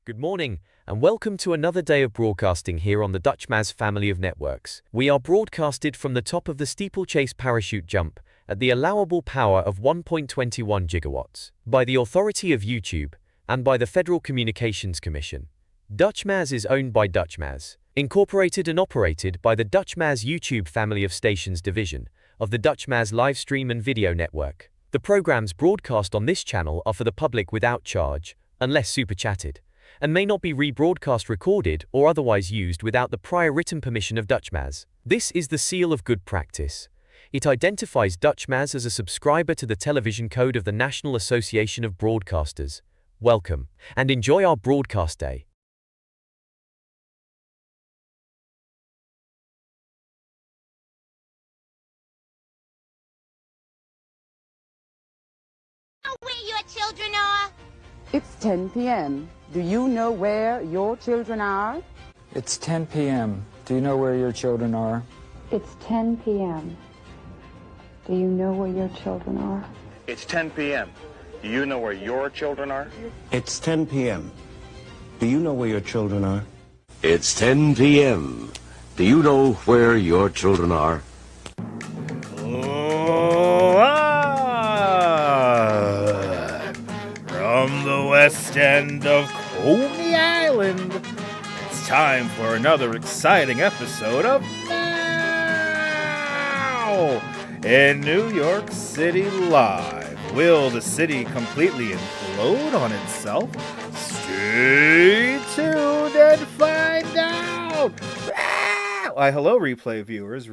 Good morning, and welcome to another day of broadcasting here on the Dutchmaz family of networks. We are broadcasted from the top of the steeplechase parachute jump at the allowable power of 1.21 gigawatts by the authority of YouTube and by the Federal Communications Commission. Dutchmaz is owned by Dutchmaz, incorporated and operated by the Dutchmaz YouTube family of stations division of the Dutchmaz Livestream and Video Network. The programs broadcast on this channel are for the public without charge, unless super chatted, and may not be rebroadcast, recorded, or otherwise used without the prior written permission of Dutchmaz. This is the seal of good practice. It identifies Dutchmaz as a subscriber to the television code of the National Association of Broadcasters. Welcome, and enjoy our broadcast day. Where your children are? It's 10 p.m. Do you know where your children are? It's 10 p.m. Do you know where your children are? It's 10 p.m. Do you know where your children are? It's 10 p.m. Do you know where your children are? It's 10 p.m. Do you know where your children are? It's 10 p.m. Do you know where your children are? From the west end of Coney Island, it's time for another exciting episode of Now in New York City Live. Will the city completely implode on itself? Stay tuned and find out! Why, hello, replay viewers.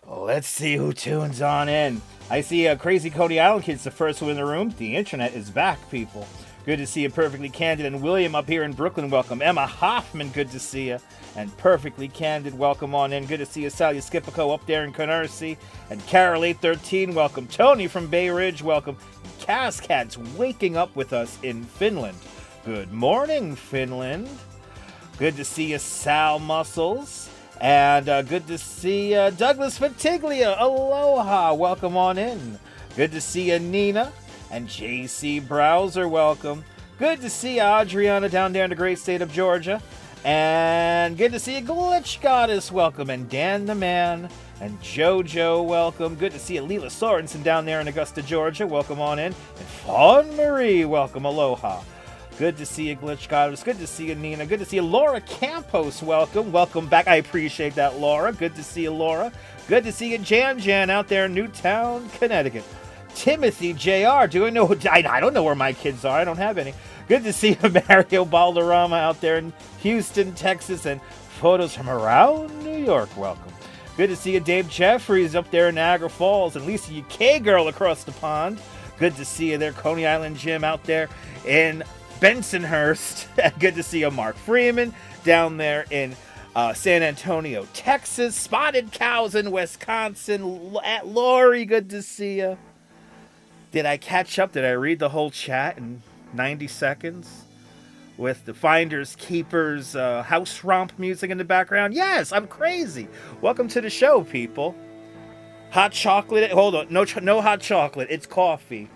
Let's see who tunes on in. I see Crazy Coney Island Kid's the first one in the room. The internet is back, people. Good to see you, Perfectly Candid. And William up here in Brooklyn, welcome. Emma Hoffman, good to see you. And Perfectly Candid, welcome on in. Good to see you, Sally Skipico up there in Canarsie. And Carol813, welcome. Tony from Bay Ridge, welcome. Cascad's waking up with us in Finland. Good morning, Finland. Good to see you, Sal Muscles. And good to see Douglas Fatiglia. Aloha. Welcome on in. Good to see you, Nina. And JC Browser. Welcome. Good to see you, Adriana, down there in the great state of Georgia. And good to see you, Glitch Goddess. Welcome. And Dan the Man. And JoJo. Welcome. Good to see you, Leela Sorensen, down there in Augusta, Georgia. Welcome on in. And Fawn Marie. Welcome. Aloha. Good to see you, Glitch Goddess. Good to see you, Nina. Good to see you, Laura Campos. Welcome. Welcome back. I appreciate that, Laura. Good to see you, Laura. Good to see you, Jan out there in Newtown, Connecticut. Timothy Jr. Do I know? I don't know where my kids are. I don't have any. Good to see you, Mario Balderrama out there in Houston, Texas, and photos from around New York. Welcome. Good to see you, Dave Jeffries up there in Niagara Falls, and Lisa UK Girl across the pond. Good to see you there, Coney Island Jim out there in Bensonhurst. Good to see you, Mark Freeman, down there in San Antonio, Texas. Spotted Cows in Wisconsin. At Lori, good to see you. Did I catch up? Did I read the whole chat in 90 seconds? With the Finders Keepers house romp music in the background? Yes, I'm crazy. Welcome to the show, people. Hot chocolate. Hold on. No hot chocolate. It's coffee.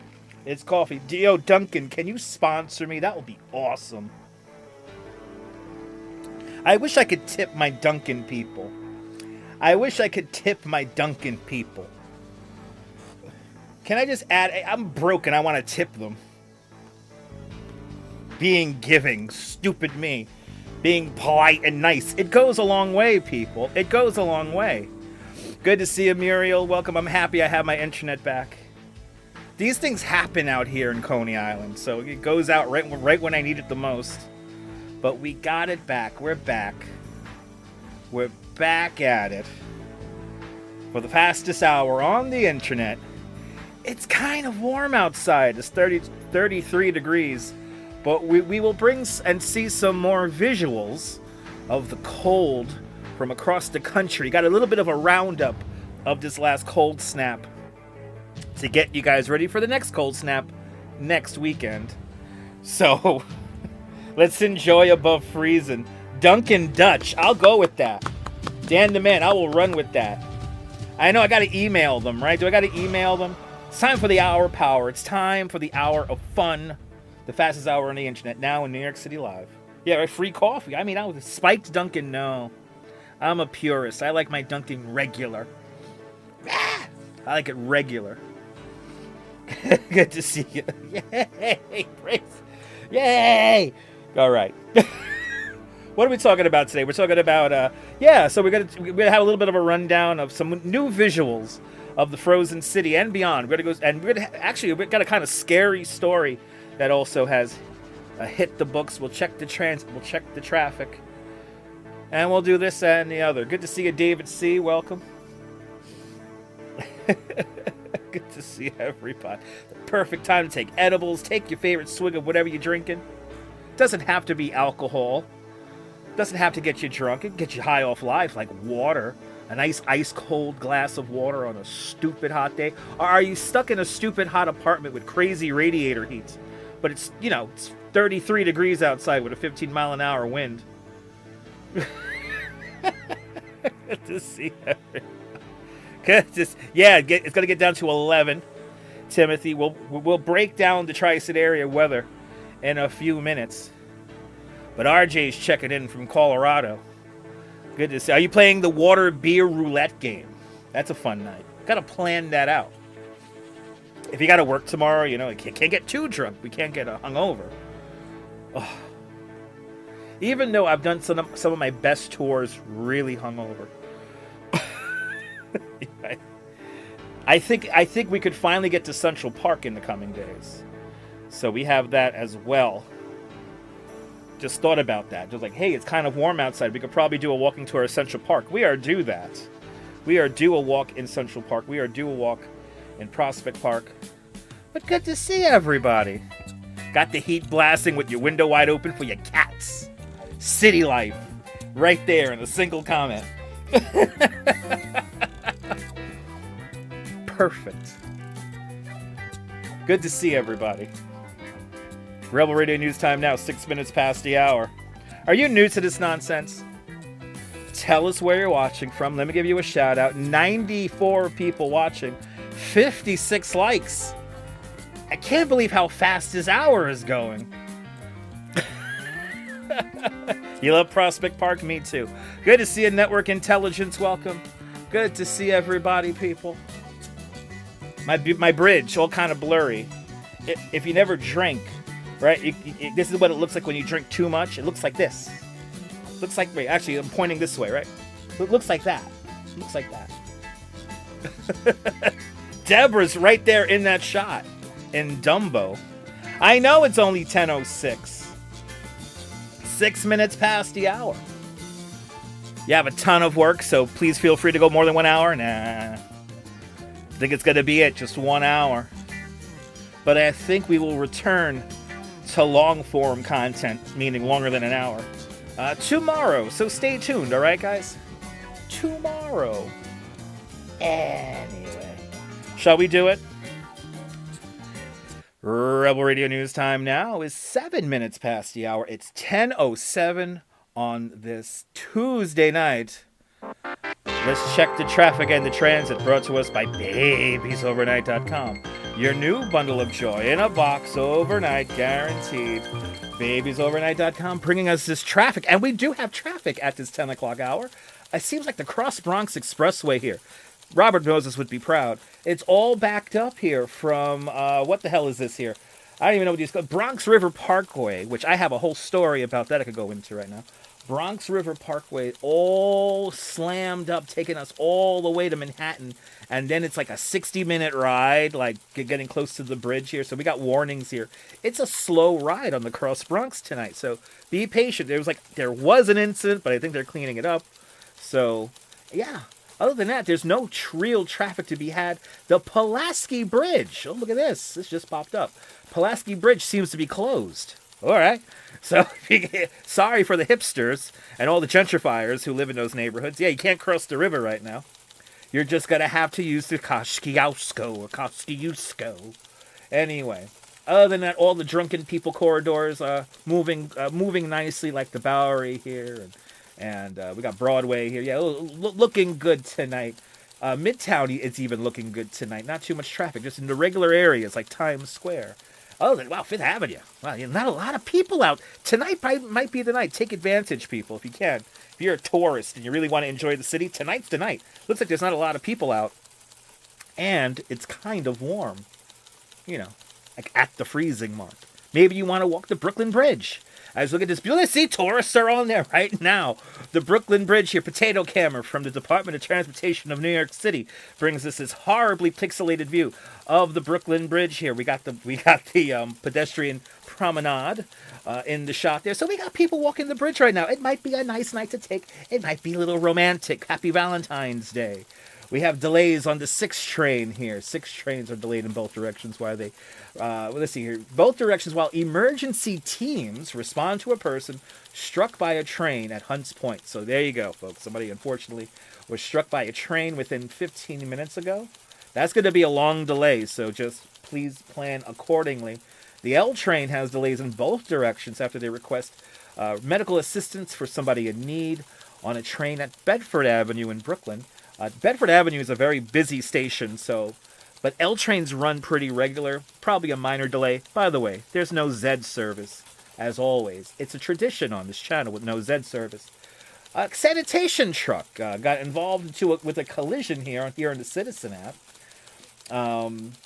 It's coffee. Yo, Duncan, can you sponsor me? That would be awesome. I wish I could tip my Duncan people. Can I just add, I'm broke and I want to tip them. Being giving, stupid me. Being polite and nice. It goes a long way, people. It goes a long way. Good to see you, Muriel. Welcome. I'm happy I have my internet back. These things happen out here in Coney Island, so it goes out right when I need it the most. But we got it back. We're back. We're back at it. For the fastest hour on the internet. It's kind of warm outside. It's 33 degrees. But we will bring and see some more visuals of the cold from across the country. Got a little bit of a roundup of this last cold snap to get you guys ready for the next cold snap next weekend. So, let's enjoy above freezing. Dunkin' Dutch, I'll go with that. Dan the Man, I will run with that. I know I gotta email them, right? Do I gotta email them? It's time for the hour power. It's time for the hour of fun The fastest hour on the internet now in New York City Live. Yeah, right, free coffee. I mean, I was spiked Dunkin', no. I'm a purist. I like my Dunkin' regular. I like it regular. Good to see you. Yay! Praise. Yay! All right. What are we talking about today? We're talking about, so we're gonna have a little bit of a rundown of some new visuals of the Frozen City and beyond. We've got a kind of scary story that also has hit the books. We'll check the transit. We'll check the traffic. And we'll do this and the other. Good to see you, David C. Welcome. Good to see everybody. The perfect time to take edibles. Take your favorite swig of whatever you're drinking. Doesn't have to be alcohol. Doesn't have to get you drunk. It can get you high off life, like water. A nice ice-cold glass of water on a stupid hot day. Or are you stuck in a stupid hot apartment with crazy radiator heat? But it's, it's 33 degrees outside with a 15-mile-an-hour wind. Good to see everyone. It's going to get down to 11. Timothy, we'll break down the Tri-State area weather in a few minutes. But RJ's checking in from Colorado. Good to see. Are you playing the water beer roulette game? That's a fun night. Got to plan that out. If you got to work tomorrow, you can't get too drunk. We can't get hungover. Oh. Even though I've done some of my best tours really hungover. I think we could finally get to Central Park in the coming days. So we have that as well. Just thought about that. Just like, hey, it's kind of warm outside. We could probably do a walking tour of Central Park. We are due that. We are due a walk in Central Park. We are due a walk in Prospect Park. But good to see everybody. Got the heat blasting with your window wide open for your cats. City life. Right there in a single comment. Perfect. Good to see everybody. Rebel Radio News time now, 6 minutes past the hour. Are you new to this nonsense? Tell us where you're watching from. Let me give you a shout out. 94 people watching. 56 likes. I can't believe how fast this hour is going. You love Prospect Park? Me too. Good to see you, Network Intelligence. Welcome. Good to see everybody, people. My bridge, all kind of blurry. If you never drink, right? This is what it looks like when you drink too much. It looks like this. Looks like, wait, actually, I'm pointing this way, right? It looks like that. It looks like that. Deborah's right there in that shot in Dumbo. I know it's only 10:06. 6 minutes past the hour. You have a ton of work, so please feel free to go more than 1 hour. Nah. I think it's going to be it, just 1 hour. But I think we will return to long-form content, meaning longer than an hour, tomorrow. So stay tuned, all right, guys? Tomorrow. Anyway. Shall we do it? Rebel Radio News time now is 7 minutes past the hour. It's 10:07 on this Tuesday night. Let's check the traffic and the transit, brought to us by BabiesOvernight.com. Your new bundle of joy in a box overnight, guaranteed. BabiesOvernight.com bringing us this traffic. And we do have traffic at this 10 o'clock hour. It seems like the Cross Bronx Expressway here. Robert Moses would be proud. It's all backed up here from, what the hell is this here? I don't even know what these called. Bronx River Parkway, which I have a whole story about that I could go into right now. Bronx River Parkway, all slammed up, taking us all the way to Manhattan. And then it's like a 60-minute ride, like getting close to the bridge here. So we got warnings here. It's a slow ride on the Cross Bronx tonight. So be patient. There was an incident, but I think they're cleaning it up. So, yeah. Other than that, there's no real traffic to be had. The Pulaski Bridge. Oh, look at this. This just popped up. Pulaski Bridge seems to be closed. All right. So, sorry for the hipsters and all the gentrifiers who live in those neighborhoods. Yeah, you can't cross the river right now. You're just going to have to use the Kosciuszko or Kosciuszko. Anyway, other than that, all the drunken people corridors moving nicely, like the Bowery here. And we got Broadway here. Yeah, looking good tonight. Midtown is even looking good tonight. Not too much traffic, just in the regular areas like Times Square. Oh, wow, Fifth Avenue. Wow, not a lot of people out. Tonight might be the night. Take advantage, people, if you can. If you're a tourist and you really want to enjoy the city, tonight's the night. Looks like there's not a lot of people out. And it's kind of warm. You know, like at the freezing mark. Maybe you want to walk the Brooklyn Bridge. As look at this beautiful, see tourists are on there right now. The Brooklyn Bridge here, potato camera from the Department of Transportation of New York City brings us this horribly pixelated view of the Brooklyn Bridge here. We got the pedestrian promenade in the shot there. So we got people walking the bridge right now. It might be a nice night to take. It might be a little romantic. Happy Valentine's Day. We have delays on the 6 train here. 6 trains are delayed in both directions while they, let's see here, both directions while emergency teams respond to a person struck by a train at Hunts Point. So there you go, folks. Somebody, unfortunately, was struck by a train within 15 minutes ago. That's going to be a long delay, so just please plan accordingly. The L train has delays in both directions after they request medical assistance for somebody in need on a train at Bedford Avenue in Brooklyn. Bedford Avenue is a very busy station, but L trains run pretty regular. Probably a minor delay. By the way, there's no Z service, as always. It's a tradition on this channel with no Z service. A sanitation truck got involved with a collision here in the Citizen app.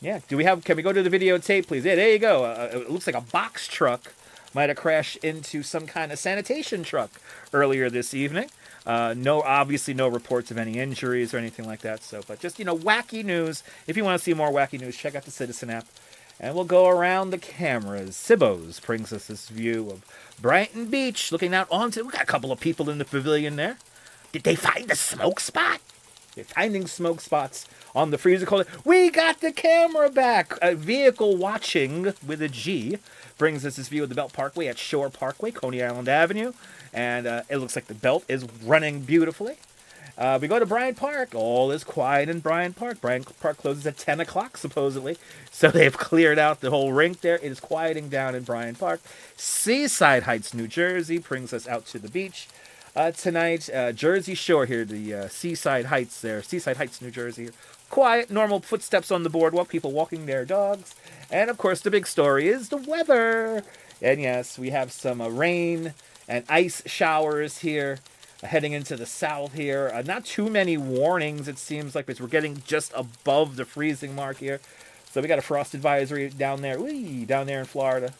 Yeah, can we go to the videotape, please? Yeah, there you go. It looks like a box truck might have crashed into some kind of sanitation truck earlier this evening. Obviously no reports of any injuries or anything like that. So, but just, wacky news. If you want to see more wacky news, check out the Citizen app. And we'll go around the cameras. Sibos brings us this view of Brighton Beach, looking out onto. We got a couple of people in the pavilion there. Did they find a smoke spot? They're finding smoke spots on the freezer cold. We got the camera back. A vehicle watching with a G brings us this view of the Belt Parkway at Shore Parkway, Coney Island Avenue. And it looks like the Belt is running beautifully. We go to Bryant Park. All is quiet in Bryant Park. Bryant Park closes at 10 o'clock, supposedly. So they've cleared out the whole rink there. It is quieting down in Bryant Park. Seaside Heights, New Jersey brings us out to the beach tonight. Jersey Shore here, the Seaside Heights there. Seaside Heights, New Jersey. Quiet, normal footsteps on the boardwalk, people walking their dogs. And, of course, the big story is the weather. And, yes, we have some rain and ice showers here heading into the south here. Not too many warnings, it seems like, because we're getting just above the freezing mark here. So we got a frost advisory down there, down there in Florida.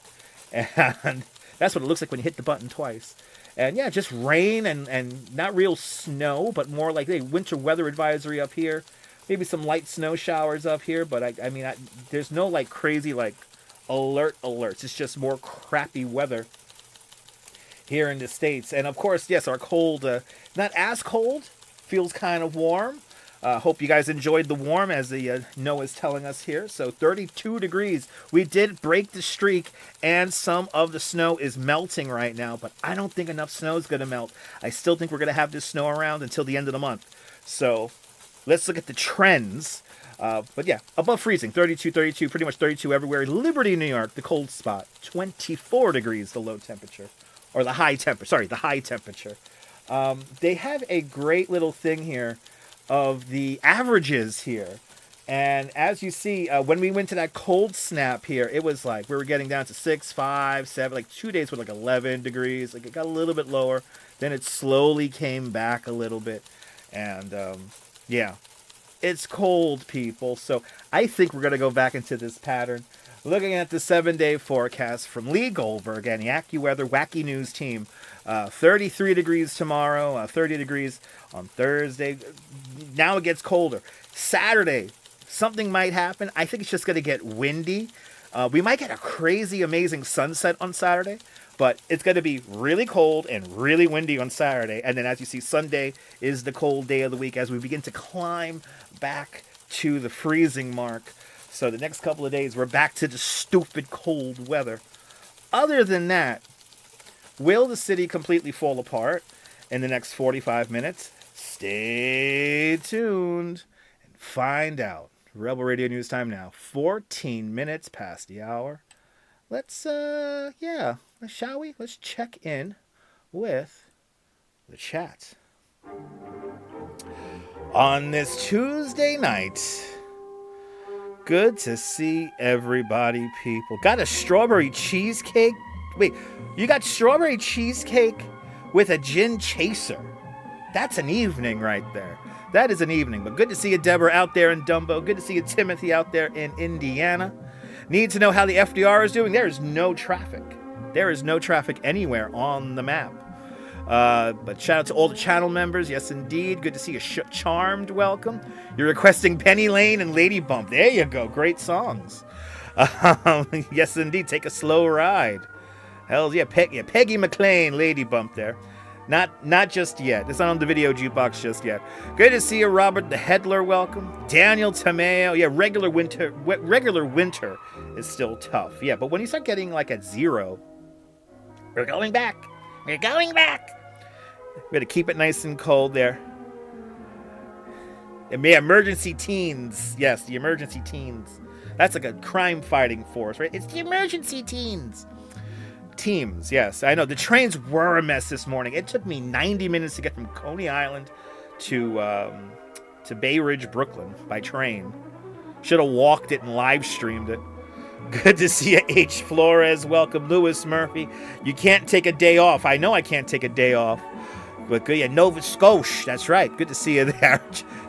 And that's what it looks like when you hit the button twice. And, yeah, just rain and not real snow, but more like a winter weather advisory up here. Maybe some light snow showers up here, but I mean, there's no like crazy like alerts. It's just more crappy weather here in the States. And of course, yes, our cold, not as cold, feels kind of warm. Hope you guys enjoyed the warm, as the NOAA's telling us here. So 32 degrees. We did break the streak, and some of the snow is melting right now, but I don't think enough snow is going to melt. I still think we're going to have this snow around until the end of the month. So let's look at the trends. But yeah, above freezing, 32, pretty much 32 everywhere. Liberty, New York, the cold spot, 24 degrees, the low temperature. Or the high temperature, sorry, the high temperature. They have a great little thing here of the averages here. And as you see, when we went to that cold snap here, it was like we were getting down to 6, 5, 7, like 2 days with like 11 degrees. Like it got a little bit lower. Then it slowly came back a little bit. And yeah, it's cold, people. So I think we're going to go back into this pattern. Looking at the 7-day forecast from Lee Goldberg and the AccuWeather Wacky News team. 33 degrees tomorrow, 30 degrees on Thursday. Now it gets colder. Saturday, something might happen. I think it's just going to get windy. We might get a crazy, amazing sunset on Saturday, but it's going to be really cold and really windy on Saturday. And then as you see, Sunday is the cold day of the week as we begin to climb back to the freezing mark. So the next couple of days, we're back to the stupid cold weather. Other than that, will the city completely fall apart in the next 45 minutes? Stay tuned and find out. Rebel Radio News time now, 14 minutes past the hour. Let's, shall we? Let's check in with the chat. On this Tuesday night, Good to see everybody, people. Got a strawberry cheesecake? Wait, you got strawberry cheesecake with a gin chaser. That's an evening right there. That is an evening. But good to see you, Deborah, out there in Dumbo. Good to see you, Timothy, out there in Indiana. Need to know how the FDR is doing? There is no traffic. There is no traffic anywhere on the map. But shout out to all the channel members. Yes, indeed. Good to see you, Charmed. Welcome. You're requesting Penny Lane and Lady Bump. There you go. Great songs. Yes, indeed. Take a slow ride. Hell yeah. Peggy McLean, Lady Bump there. Not just yet. It's not on the video jukebox just yet. Good to see you, Robert the Headler. Welcome. Daniel Tameo. Yeah, regular winter is still tough. Yeah, but when you start getting like at 0, we're going back. We're going back. We got to keep it nice and cold there. And yeah, emergency teens. Yes, the emergency teens. That's like a crime fighting force, right? It's the emergency teens. Teams, yes. I know. The trains were a mess this morning. It took me 90 minutes to get from Coney Island to Bay Ridge, Brooklyn by train. Should have walked it and live streamed it. Good to see you, H. Flores. Welcome, Lewis Murphy. You can't take a day off. I know I can't take a day off. But good, yeah, Nova Scotia. That's right. Good to see you there.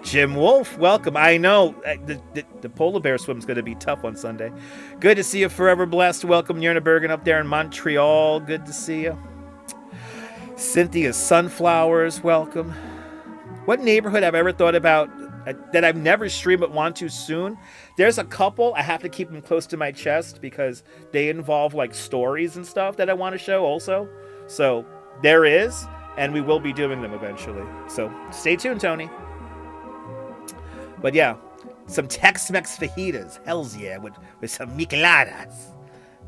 Jim Wolf, welcome. I know the polar bear swim's going to be tough on Sunday. Good to see you, Forever Blessed. Welcome, Yerna Bergen up there in Montreal. Good to see you. Cynthia Sunflowers, welcome. What neighborhood I've ever thought about that I've never streamed but want to soon? There's a couple. I have to keep them close to my chest because they involve like stories and stuff that I want to show also. So there is, and we will be doing them eventually. So stay tuned, Tony. But yeah, some Tex-Mex fajitas. Hells yeah, with some micheladas.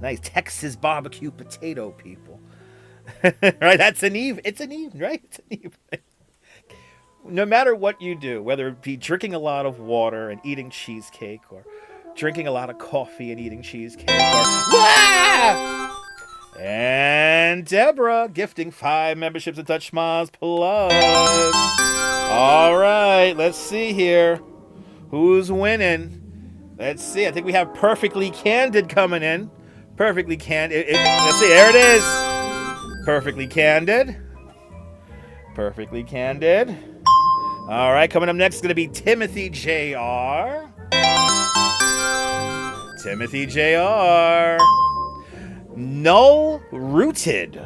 Nice Texas barbecue potato, people. Right, that's an even. It's an even, right? It's an even. No matter what you do, whether it be drinking a lot of water and eating cheesecake, or drinking a lot of coffee and eating cheesecake, and Deborah gifting 5 memberships of Dutch Miles Plus. All right, let's see here. Who's winning? Let's see. I think we have Perfectly Candid coming in. Perfectly Candid. Let's see. There it is. Perfectly Candid. Perfectly Candid. All right, coming up next is going to be Timothy Jr. Timothy Jr. No Rooted.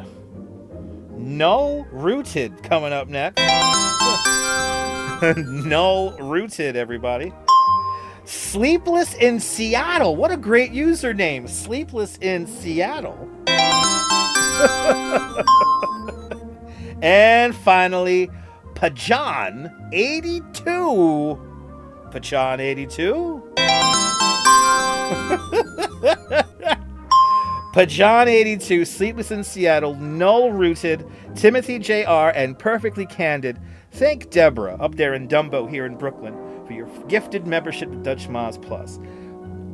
No Rooted coming up next. No Rooted, everybody. Sleepless in Seattle. What a great username. Sleepless in Seattle. And finally, Pajan82. Pajan82? Pajan82, Sleepless in Seattle, No Rooted, Timothy Jr., and Perfectly Candid. Thank Deborah up there in Dumbo here in Brooklyn for your gifted membership to Dutch Miles Plus.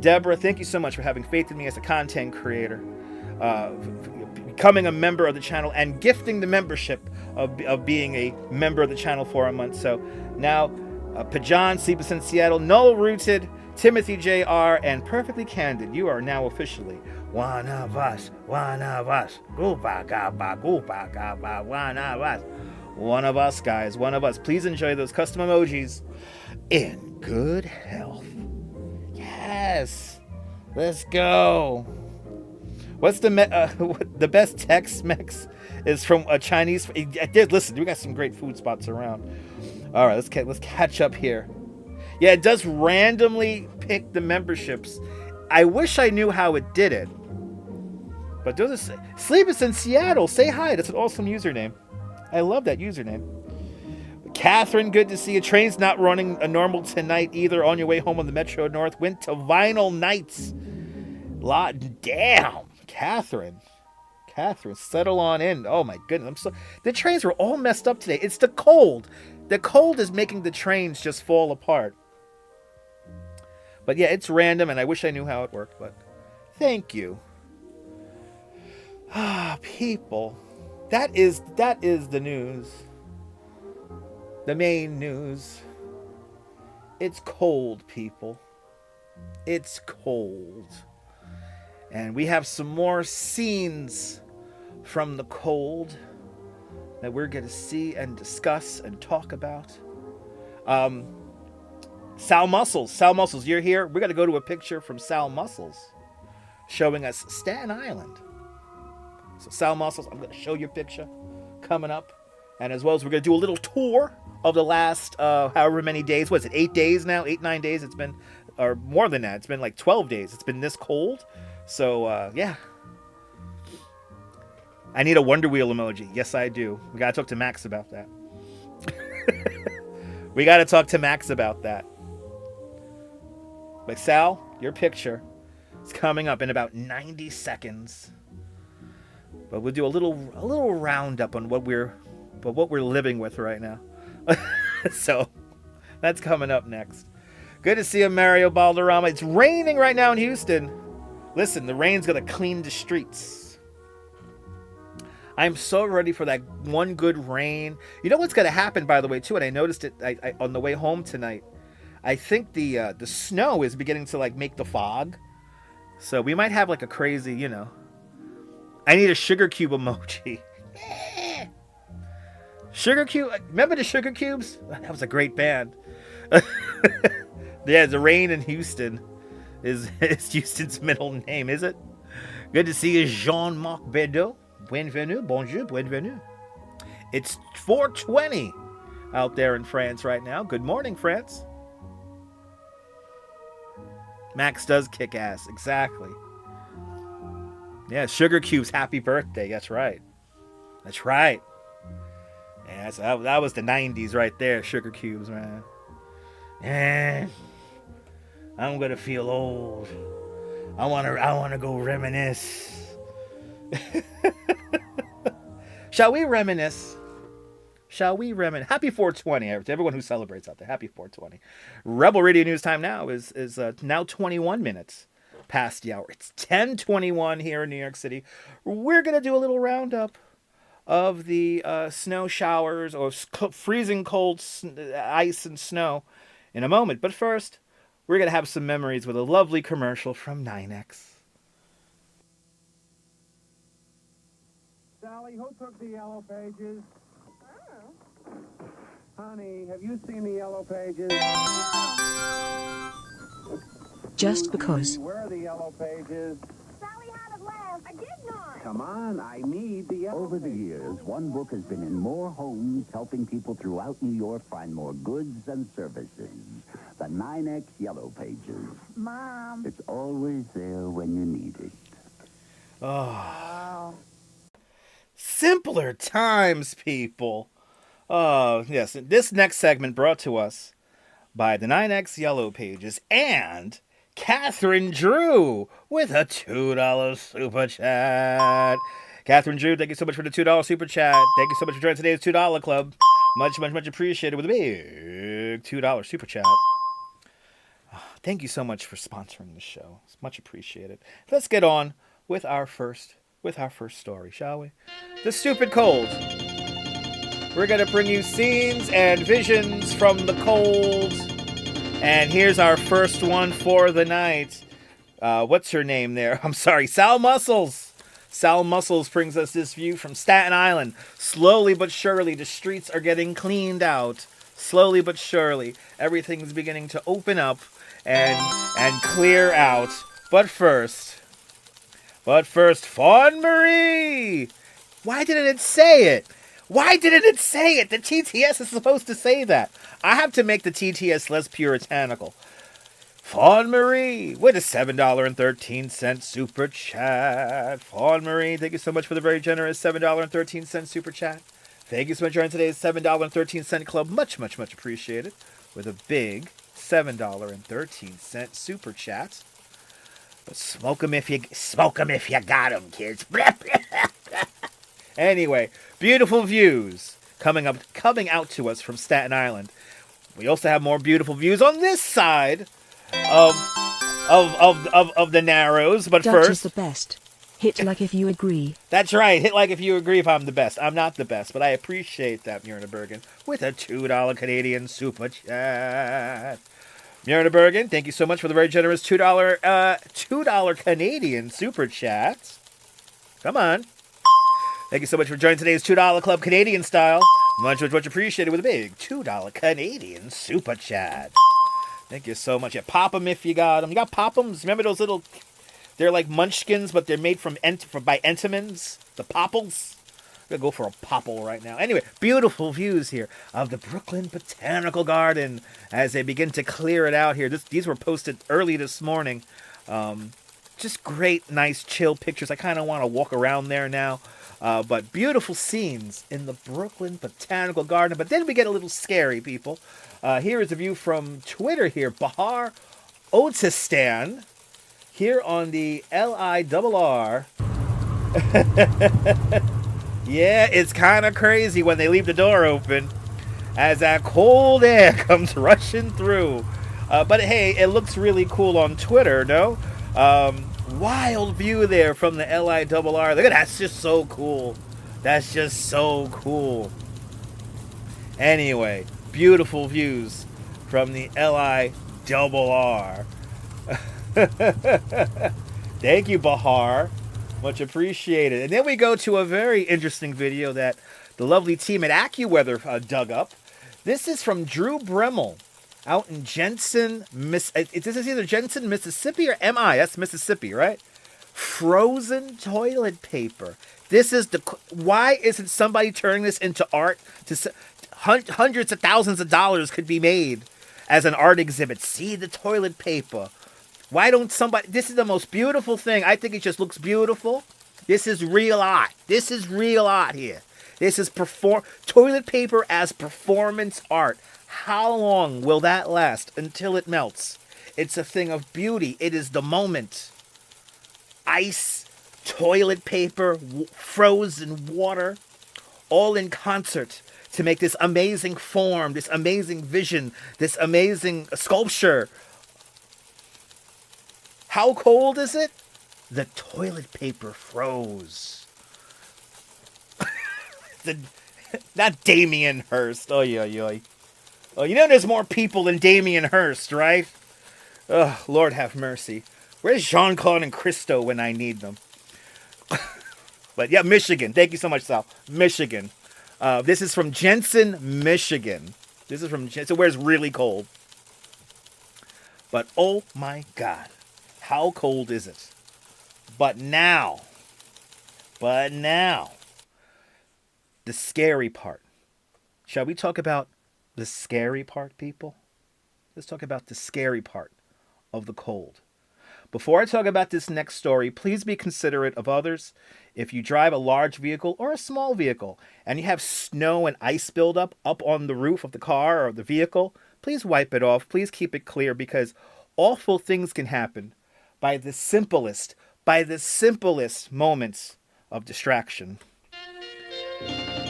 Deborah, thank you so much for having faith in me as a content creator, becoming a member of the channel, and gifting the membership of being a member of the channel for a month. So now, Pajan, Sleepless in Seattle, No Rooted, Timothy Jr., and Perfectly Candid, you are now officially one of us, one of us. Goopa, gaba, goopa, gaba, one of us. One of us, guys, one of us. Please enjoy those custom emojis in good health. Yes. Let's go. What's the best Tex-Mex is from a Chinese? Listen, we got some great food spots around. All right, let's catch up here. Yeah, it does randomly pick the memberships. I wish I knew how it did it. But those are Sleepless in Seattle. Say hi. That's an awesome username. I love that username. Catherine, good to see you. Train's not running a normal tonight either. On your way home on the Metro North. Went to Vinyl Nights. Damn. Catherine, settle on in. Oh my goodness. The trains were all messed up today. It's the cold. The cold is making the trains just fall apart. But yeah, it's random, and I wish I knew how it worked, but thank you. People. That is the news. The main news. It's cold, people. It's cold. And we have some more scenes from the cold that we're going to see and discuss and talk about. Sal Muscles, you're here. We're going to go to a picture from Sal Muscles showing us Staten Island. So Sal Muscles, I'm going to show you a picture coming up. And as well as we're going to do a little tour of the last however many days. What is it, 8 days now? 8-9 days it's been, or more than that. It's been like 12 days. It's been this cold. So, yeah. I need a Wonder Wheel emoji. Yes, I do. We got to talk to Max about that. We got to talk to Max about that. But Sal, your picture is coming up in about 90 seconds. But we'll do a little roundup on what we're living with right now. So that's coming up next. Good to see you, Mario Balderrama. It's raining right now in Houston. Listen, the rain's gonna clean the streets. I'm so ready for that one good rain. You know what's gonna happen, by the way, too, and I noticed it I on the way home tonight. I think the snow is beginning to like make the fog. So we might have like a crazy, you know. I need a sugar cube emoji. Sugar Cube, remember the Sugar Cubes? That was a great band. Yeah, the rain in Houston is Houston's middle name, is it? Good to see you, Jean-Marc Bedeau. Bienvenue, bonjour, bienvenue. It's 4:20 out there in France right now. Good morning, France. Max does kick ass, exactly. Yeah, Sugar Cubes, happy birthday. That's right. That's right. Yeah, so that was the 90s right there, Sugar Cubes, man. And I'm gonna feel old. I wanna go reminisce. Shall we reminisce? Shall we reminisce? Happy 420 to everyone who celebrates out there. Happy 420. Rebel Radio News time now is now 21 minutes past the hour. It's 10:21 here in New York City. We're gonna do a little roundup of the snow showers or freezing cold ice and snow in a moment. But first, we're going to have some memories with a lovely commercial from 9X. Sally, who took the yellow pages? Honey, have you seen the yellow pages? Just because. Where are the yellow pages? Sally had it last. I did not. Come on, I need the yellow Over the pages. years, one book has been in more homes, helping people throughout New York find more goods and services. The 9X Yellow Pages. Mom. It's always there when you need it. Oh. Simpler times, people. Oh, yes. This next segment brought to us by the 9X Yellow Pages and Catherine Drew with a $2 super chat. Catherine Drew, thank you so much for the $2 super chat. Thank you so much for joining today's $2 club. Much, much, much appreciated with a big $2 super chat. Thank you so much for sponsoring the show. It's much appreciated. Let's get on with our first story, shall we? The Stupid Cold. We're going to bring you scenes and visions from the cold. And here's our first one for the night. What's her name there? I'm sorry, Sal Muscles. Sal Muscles brings us this view from Staten Island. Slowly but surely, the streets are getting cleaned out. Slowly but surely, everything's beginning to open up and clear out. But first, Fawn Marie! Why didn't it say it? Why didn't it say it? The TTS is supposed to say that. I have to make the TTS less puritanical. Fawn Marie with a $7.13 super chat. Fawn Marie, thank you so much for the very generous $7.13 super chat. Thank you so much for joining today's $7.13 club. Much, much, much appreciated. With a big $7.13 super chat. But smoke 'em if you got 'em, kids. Anyway, beautiful views coming out to us from Staten Island. We also have more beautiful views on this side of the Narrows. But Dutch first, is the best. Hit like if you agree. That's right. Hit like if you agree if I'm the best. I'm not the best, but I appreciate that, Myrna Bergen, with a $2 Canadian super chat. Myrna Bergen, thank you so much for the very generous $2 Canadian super chat. Come on. Thank you so much for joining today's $2 Club Canadian style. Much appreciated with a big $2 Canadian super chat. Thank you so much. Yeah, pop them if you got them. You got pop-ems? Remember those little, they're like munchkins, but they're made by Entenmann's? The popples? I'm going to go for a popple right now. Anyway, beautiful views here of the Brooklyn Botanical Garden as they begin to clear it out here. These were posted early this morning. Just great, nice, chill pictures. I kind of want to walk around there now. But beautiful scenes in the Brooklyn Botanical Garden. But then we get a little scary, people. Here is a view from Twitter here. Bahar Otistan here on the LIRR. Yeah, it's kind of crazy when they leave the door open as that cold air comes rushing through. But hey, it looks really cool on Twitter, no? Wild view there from the LIRR. Look at that. That's just so cool. That's just so cool. Anyway, beautiful views from the LIRR. Thank you, Bahar. Much appreciated. And then we go to a very interesting video that the lovely team at AccuWeather dug up. This is from Drew Bremmel out in Jensen, this is either Jensen, Mississippi or MI. That's Mississippi, right? Frozen toilet paper. This is why isn't somebody turning this into art? Hundreds of thousands of dollars could be made as an art exhibit. See the toilet paper. Why don't somebody... This is the most beautiful thing. I think it just looks beautiful. This is real art. This is real art here. This is toilet paper as performance art. How long will that last until it melts? It's a thing of beauty. It is the moment. Ice, toilet paper, frozen water, all in concert to make this amazing form, this amazing vision, this amazing sculpture. How cold is it? The toilet paper froze. Not Damien Hirst. Oh, yeah. Oh, you know there's more people than Damien Hirst, right? Oh, Lord have mercy. Where's Jean-Claude and Christo when I need them? But yeah, Michigan. Thank you so much, Sal. Michigan. This is from Jensen, Michigan. This is from Jensen, where it's really cold. But oh my God. How cold is it? But now, the scary part. Shall we talk about the scary part, people? Let's talk about the scary part of the cold. Before I talk about this next story, please be considerate of others. If you drive a large vehicle or a small vehicle and you have snow and ice buildup up on the roof of the car or the vehicle, please wipe it off. Please keep it clear because awful things can happen by the simplest moments of distraction.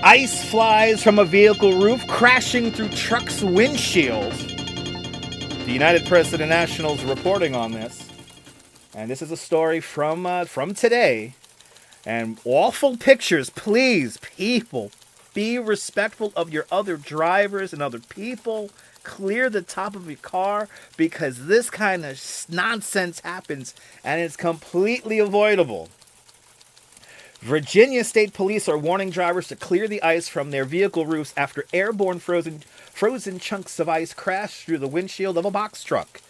Ice flies from a vehicle roof, crashing through truck's windshield. The United Press International is reporting on this. And this is a story from today. And awful pictures. Please, people, be respectful of your other drivers and other people. Clear the top of your car because this kind of nonsense happens and it's completely avoidable. Virginia State Police are warning drivers to clear the ice from their vehicle roofs after airborne frozen chunks of ice crashed through the windshield of a box truck.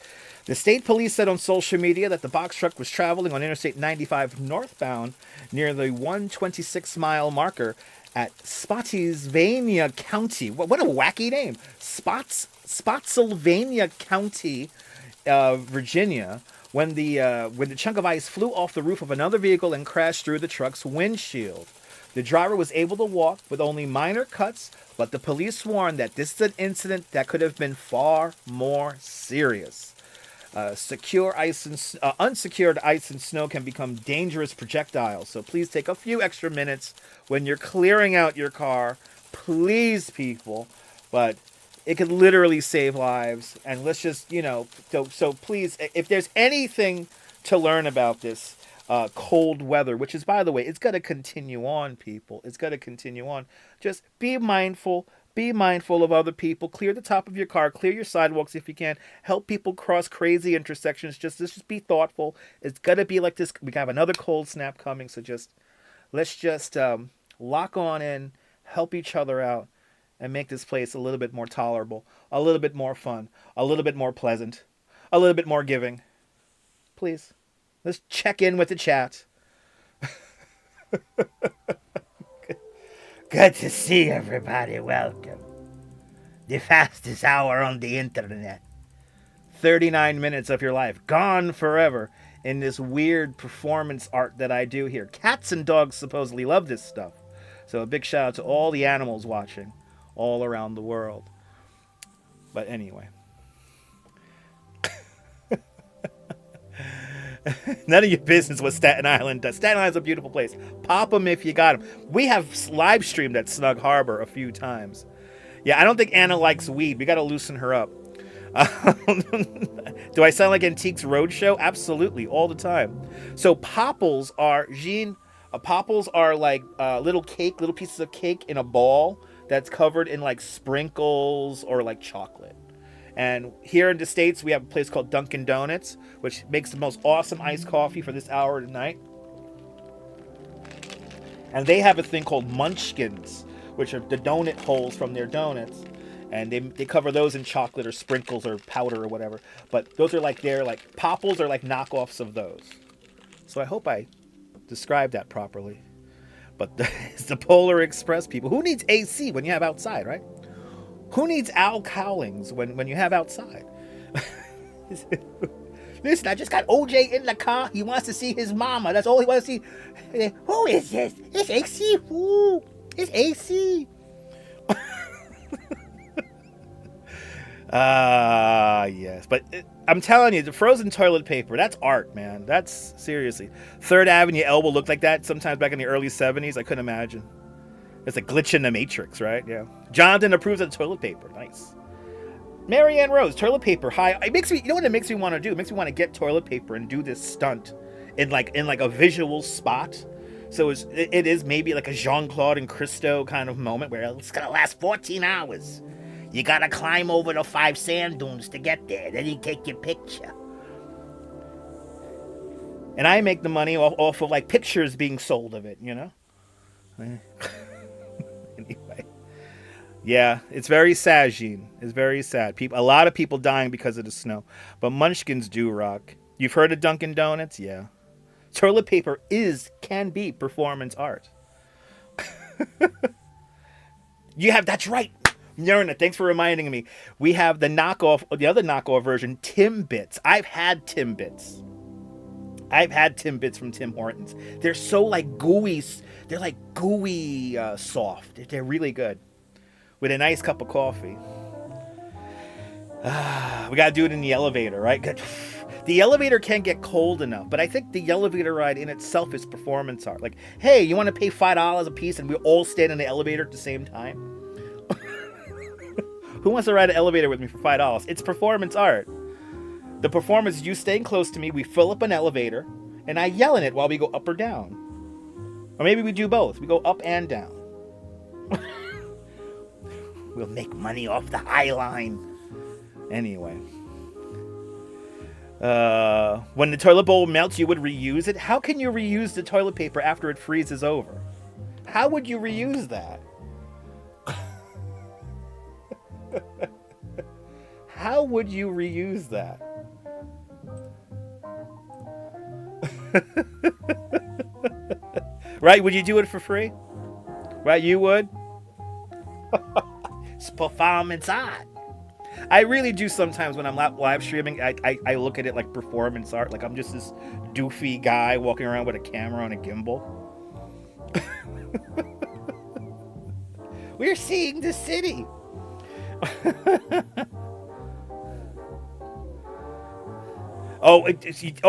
The state police said on social media that the box truck was traveling on Interstate 95 northbound near the 126-mile marker at Spotsylvania County. What a wacky name. Spotsylvania County, Virginia, when the chunk of ice flew off the roof of another vehicle and crashed through the truck's windshield. The driver was able to walk with only minor cuts, but the police warned that this is an incident that could have been far more serious. Unsecured ice and snow can become dangerous projectiles, so please take a few extra minutes when you're clearing out your car. Please, people. But it could literally save lives. And let's just, so please, if there's anything to learn about this cold weather, which is, by the way, it's going to continue on, people. It's going to continue on. Just be mindful. Be mindful of other people. Clear the top of your car. Clear your sidewalks if you can. Help people cross crazy intersections. Just be thoughtful. It's gonna be like this. We have another cold snap coming, so let's just lock on in, help each other out, and make this place a little bit more tolerable, a little bit more fun, a little bit more pleasant, a little bit more giving. Please, let's check in with the chat. Good to see everybody. Welcome. The fastest hour on the internet. 39 minutes of your life gone forever in this weird performance art that I do here. Cats and dogs supposedly love this stuff. So a big shout out to all the animals watching all around the world. But anyway. None of your business what Staten Island does. Staten Island's a beautiful place. Pop them if you got them. We have live streamed at Snug Harbor a few times. Yeah, I don't think Anna likes weed. We got to loosen her up. Do I sound like Antiques Roadshow? Absolutely, all the time. So popples are, Jean, popples are like little pieces of cake in a ball that's covered in like sprinkles or like chocolate. And here in the States, we have a place called Dunkin' Donuts, which makes the most awesome iced coffee for this hour tonight. And they have a thing called munchkins, which are the donut holes from their donuts. And they cover those in chocolate or sprinkles or powder or whatever. But those are like, popples are like knockoffs of those. So I hope I described that properly. But it's the Polar Express people. Who needs AC when you have outside, right? Who needs Al Cowlings when you have outside? Listen, I just got OJ in the car. He wants to see his mama. That's all he wants to see. Who is this? It's AC. Ooh, it's AC. Yes. But I'm telling you, the frozen toilet paper, that's art, man. That's seriously. 3rd Avenue elbow looked like that sometimes back in the early 70s. I couldn't imagine. It's a glitch in the Matrix, right? Yeah. Jonathan approves of the toilet paper. Nice. Marianne Rose, toilet paper. Hi. It makes me. You know what it makes me want to do? It makes me want to get toilet paper and do this stunt in like a visual spot. So it is maybe like a Jean-Claude and Christo kind of moment where it's gonna last 14 hours. You gotta climb over the 5 sand dunes to get there. Then you take your picture. And I make the money off of like pictures being sold of it, you know. Anyway, yeah, it's very sad, Jean. It's very sad. A lot of people dying because of the snow. But munchkins do rock. You've heard of Dunkin' Donuts? Yeah. Toilet paper can be performance art. That's right. Nurna, thanks for reminding me. We have the other knockoff version, Timbits. I've had Timbits from Tim Hortons. They're so like gooey. They're like gooey soft. They're really good. With a nice cup of coffee. We gotta do it in the elevator, right? Good. The elevator can't get cold enough, but I think the elevator ride in itself is performance art. Like, hey, you want to pay $5 a piece and we all stand in the elevator at the same time? Who wants to ride an elevator with me for $5? It's performance art. The performance is you staying close to me, we fill up an elevator, and I yell in it while we go up or down. Or maybe we do both. We go up and down. We'll make money off the High Line. Anyway. When the toilet bowl melts, you would reuse it? How can you reuse the toilet paper after it freezes over? How would you reuse that? How would you reuse that? Right? Would you do it for free? Right? You would? It's performance art. I really do sometimes when I'm live streaming. I look at it like performance art. Like I'm just this doofy guy walking around with a camera on a gimbal. We're seeing the city.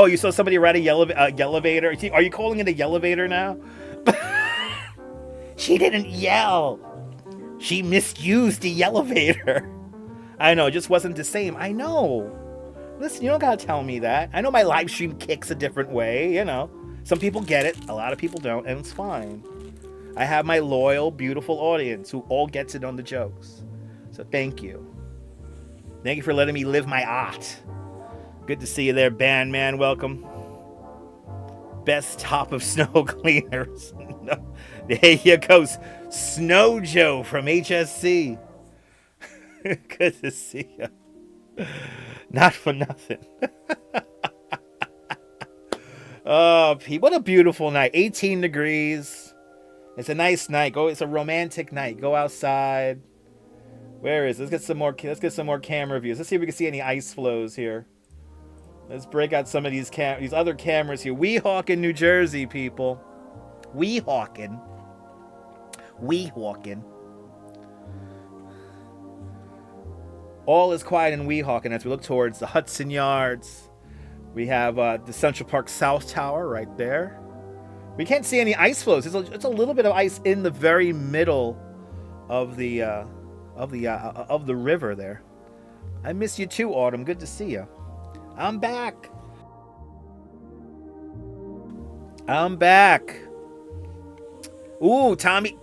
You saw somebody ride a elevator. Are you calling it a elevator now? She didn't yell. She misused the elevator. I know, it just wasn't the same. I know. Listen, you don't gotta tell me that. I know my live stream kicks a different way, you know. Some people get it, a lot of people don't, and it's fine. I have my loyal, beautiful audience who all gets it on the jokes. So thank you. Thank you for letting me live my art. Good to see you there, band man. Welcome. Best top of snow cleaners. There you go. Snow Joe from HSC. Good to see you. Not for nothing. Oh, Pete, what a beautiful night. 18 degrees. It's a nice night. It's a romantic night. Go outside. Where is it? Let's get some more camera views. Let's see if we can see any ice flows here. Let's break out some of these other cameras here. Weehawken, New Jersey, people. Weehawken. All is quiet in Weehawken as we look towards the Hudson Yards. We have the Central Park South Tower right there. We can't see any ice flows. It's a little bit of ice in the very middle of the river there. I miss you too, Autumn. Good to see you. I'm back. Ooh, Tommy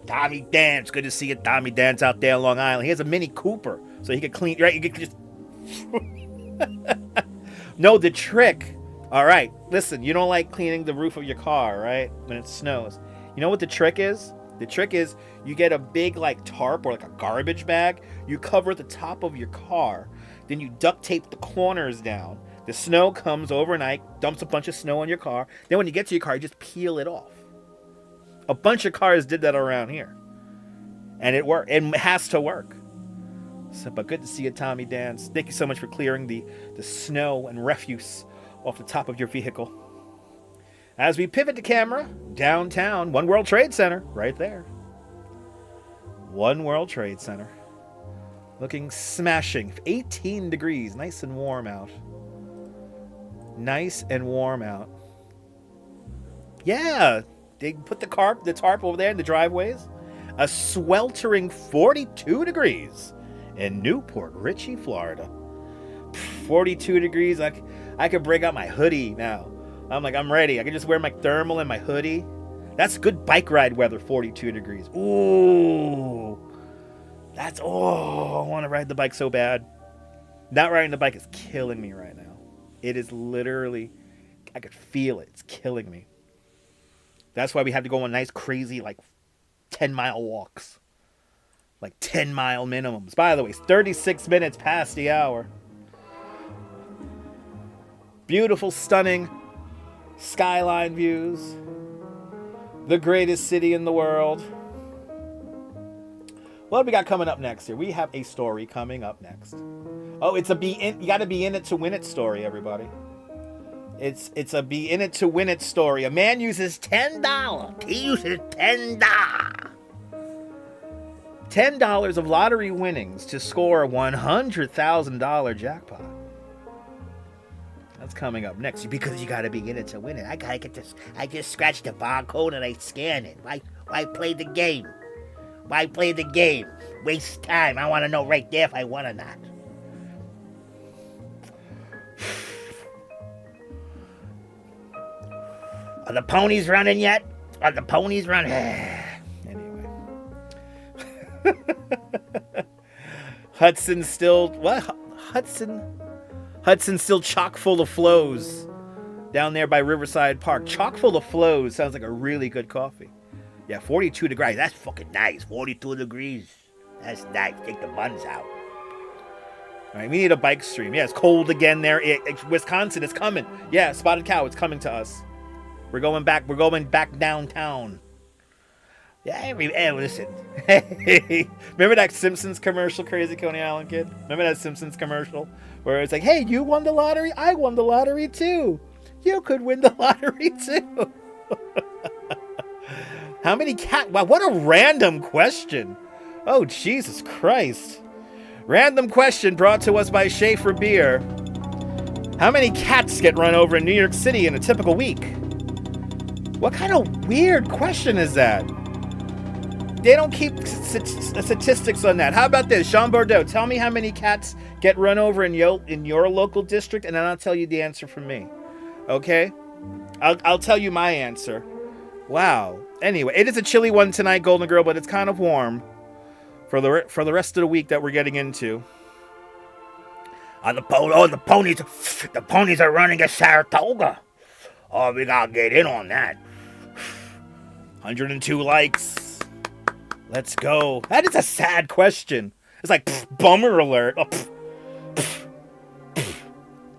Dance. Good to see you, Tommy Dance, out there on Long Island. He has a Mini Cooper, so he could clean. Right, you could just. No, the trick. All right, listen. You don't like cleaning the roof of your car, right? When it snows. You know what the trick is? The trick is you get a big like tarp or like a garbage bag. You cover the top of your car. Then you duct tape the corners down. The snow comes overnight, dumps a bunch of snow on your car. Then when you get to your car, you just peel it off. A bunch of cars did that around here. And it worked. It has to work. So, but good to see you, Tommy Dance. Thank you so much for clearing the snow and refuse off the top of your vehicle. As we pivot the camera, downtown, One World Trade Center, right there. One World Trade Center. Looking smashing. 18 degrees. Nice and warm out. Nice and warm out. Yeah. They put the tarp over there in the driveways. A sweltering 42 degrees in Newport Richey, Florida. 42 degrees. I could break out my hoodie now. I'm ready. I can just wear my thermal and my hoodie. That's good bike ride weather, 42 degrees. Ooh. I want to ride the bike so bad. Not riding the bike is killing me right now. It is literally, I could feel it. It's killing me. That's why we have to go on nice, crazy, 10-mile walks. 10-mile minimums. By the way, it's 36 minutes past the hour. Beautiful, stunning skyline views. The greatest city in the world. What do we got coming up next here? We have a story coming up next. Oh, it's you got to be in it to win it story, everybody. It's a be in it to win it story. A man uses $10. He uses $10. $10 of lottery winnings to score a $100,000 jackpot. That's coming up next because you got to be in it to win it. I gotta get this. I just scratch the barcode and I scan it. Why play the game? Why play the game? Waste time. I want to know right there if I won or not. Are the ponies running yet? Are the ponies running? Anyway. Hudson's still... What? Hudson's still chock full of flows down there by Riverside Park. Chock full of flows sounds like a really good coffee. Yeah, 42 degrees. That's fucking nice. 42 degrees. That's nice. Take the buns out. All right, we need a bike stream. Yeah, it's cold again there. Wisconsin is coming. Yeah, Spotted Cow, it's coming to us. We're going back. We're going back downtown. Yeah, hey, listen. Hey, remember that Simpsons commercial, Crazy Coney Island kid? Remember that Simpsons commercial where it's like, hey, you won the lottery? I won the lottery too. You could win the lottery too. How many cats? Wow, what a random question. Oh, Jesus Christ. Random question brought to us by Schaefer Beer. How many cats get run over in New York City in a typical week? What kind of weird question is that? They don't keep statistics on that. How about this? Jean Bordeaux, tell me how many cats get run over in your local district, and then I'll tell you the answer from me. Okay? I'll tell you my answer. Wow. Anyway, it is a chilly one tonight, Golden Girl, but it's kind of warm for the rest of the week that we're getting into. The ponies are running at Saratoga. Oh, we gotta get in on that. 102 likes. Let's go. That is a sad question. It's like, bummer alert. Oh,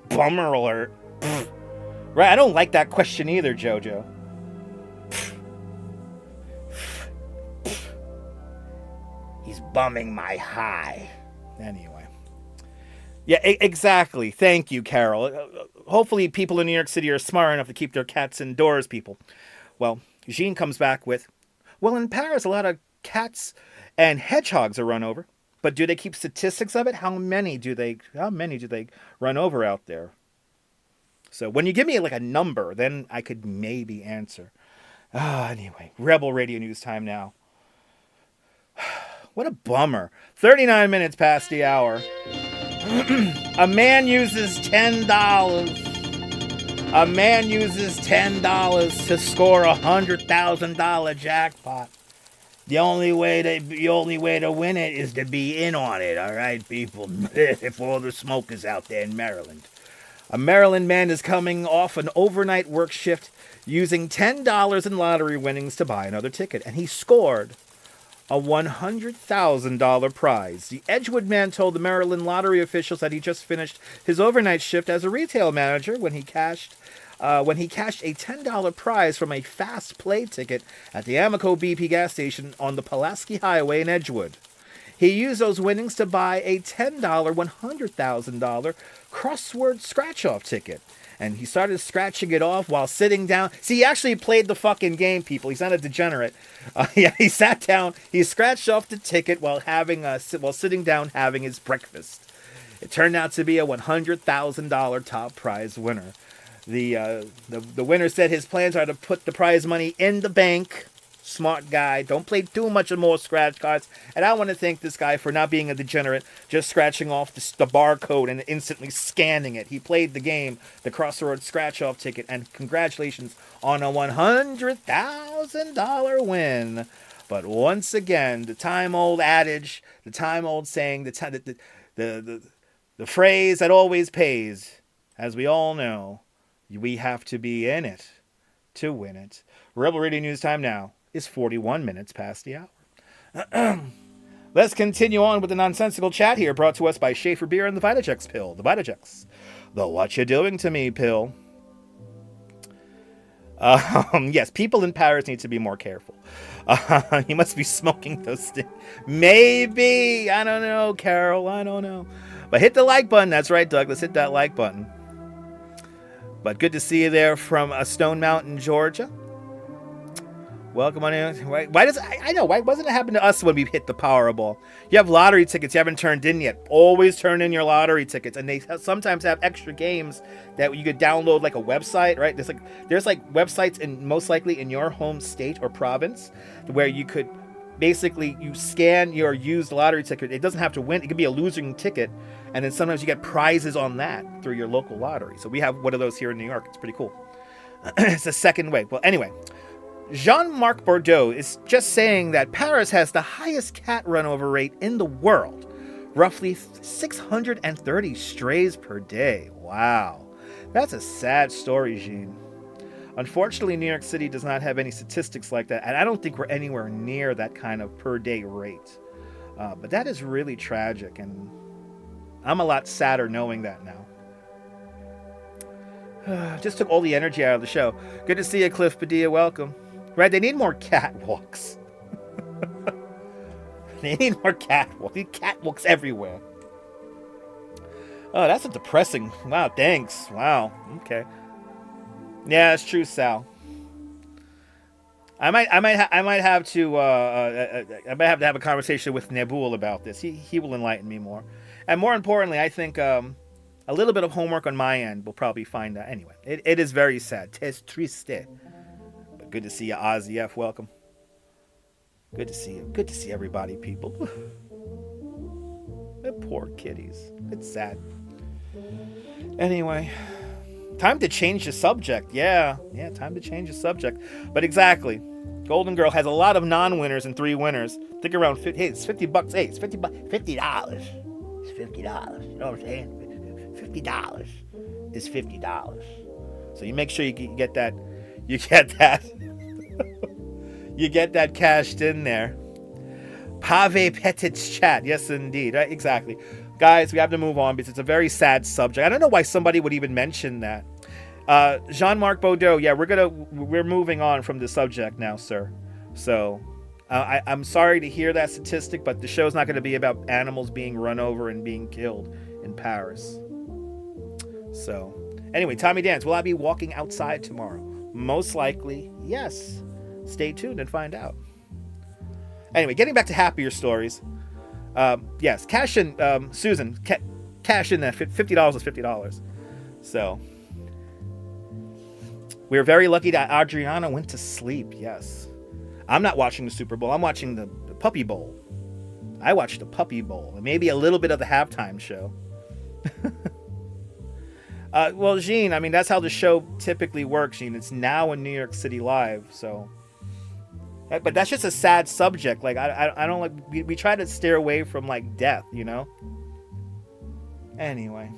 bummer alert. Right, I don't like that question either, Jojo. He's bumming my high. Anyway. Yeah, exactly. Thank you, Carol. Hopefully people in New York City are smart enough to keep their cats indoors, people. Well, Jean comes back with, well, in Paris, a lot of cats and hedgehogs are run over. But do they keep statistics of it? How many do they run over out there? So when you give me like a number, then I could maybe answer. Anyway, Rebel Radio News time now. What a bummer. 39 minutes past the hour. A man uses $10. A man uses $10 to score a $100,000 jackpot. The only way to win it is to be in on it, all right, people? If all the smokers out there in Maryland. A Maryland man is coming off an overnight work shift using $10 in lottery winnings to buy another ticket, and he scored a $100,000 prize. The Edgewood man told the Maryland lottery officials that he just finished his overnight shift as a retail manager when he cashed a $10 prize from a fast play ticket at the Amoco BP gas station on the Pulaski Highway in Edgewood. He used those winnings to buy a $10 $100,000 crossword scratch-off ticket. And he started scratching it off while sitting down. See, he actually played the fucking game, people. He's not a degenerate. He sat down. He scratched off the ticket while sitting down having his breakfast. It turned out to be a $100,000 top prize winner. The winner said his plans are to put the prize money in the bank. Smart guy. Don't play too much of more scratch cards. And I want to thank this guy for not being a degenerate, just scratching off the barcode and instantly scanning it. He played the game, the crossword scratch-off ticket, and congratulations on a $100,000 win. But once again, the time-old adage, the time-old saying, the phrase that always pays, as we all know, we have to be in it to win it. Rebel Radio News time now is 41 minutes past the hour. Let's continue on with the nonsensical chat here, brought to us by Schaefer Beer and the Vitajex pill. The Vitajex. The what you doing to me pill. Yes, people in Paris need to be more careful. You must be smoking those things. Maybe. I don't know, Carol. I don't know. But hit the like button. That's right, Douglas. Hit that like button. But good to see you there from Stone Mountain, Georgia. Welcome on in. Why wasn't it happen to us when we hit the Powerball? You have lottery tickets you haven't turned in yet. Always turn in your lottery tickets, and they sometimes have extra games that you could download, like a website, right? There's websites most likely in your home state or province where you could basically you scan your used lottery ticket. It doesn't have to win. It could be a losing ticket, and then sometimes you get prizes on that through your local lottery. So we have one of those here in New York. It's pretty cool. It's the second way. Well, anyway. Jean-Marc Bordeaux is just saying that Paris has the highest cat runover rate in the world. Roughly 630 strays per day. Wow. That's a sad story, Jean. Unfortunately, New York City does not have any statistics like that, and I don't think we're anywhere near that kind of per day rate. But that is really tragic, and I'm a lot sadder knowing that now. Just took all the energy out of the show. Good to see you, Cliff Padilla. Welcome. Right, they need more catwalks. They need more catwalks. They need catwalks everywhere. Oh, that's a depressing. Wow, thanks. Wow. Okay. Yeah, that's true, Sal. I might have to have a conversation with Nabul about this. He will enlighten me more. And more importantly, I think a little bit of homework on my end will probably find that. Anyway, it is very sad. C'est triste. But good to see you, Ozzy F. Welcome. Good to see you. Good to see everybody, people. The poor kitties. It's sad. Anyway, time to change the subject. Yeah, time to change the subject. But exactly, Golden Girl has a lot of non-winners and 3 winners. Think around 50. Hey, it's $50. Hey, it's $50. $50. It's $50. You know what I'm saying? $50 is $50. So you make sure you get that. You get that. You get that cashed in there. Pave Petit's chat. Yes, indeed. Right? Exactly. Guys, we have to move on because it's a very sad subject. I don't know why somebody would even mention that. Jean-Marc Baudot, yeah, we're moving on from the subject now, sir. So, I'm sorry to hear that statistic, but the show's not going to be about animals being run over and being killed in Paris. So, anyway, Tommy Dance, will I be walking outside tomorrow? Most likely, yes. Stay tuned and find out. Anyway, getting back to happier stories. Yes, cash in, Susan, cash in that $50 is $50. So, we're very lucky that Adriana went to sleep, yes. I'm not watching the Super Bowl. I'm watching the Puppy Bowl. I watched the Puppy Bowl. And maybe a little bit of the halftime show. Well, Jean, I mean, that's how the show typically works, Jean. It's now in New York City Live, so... But that's just a sad subject. Like, I don't like... We try to steer away from, like, death, you know? Anyway.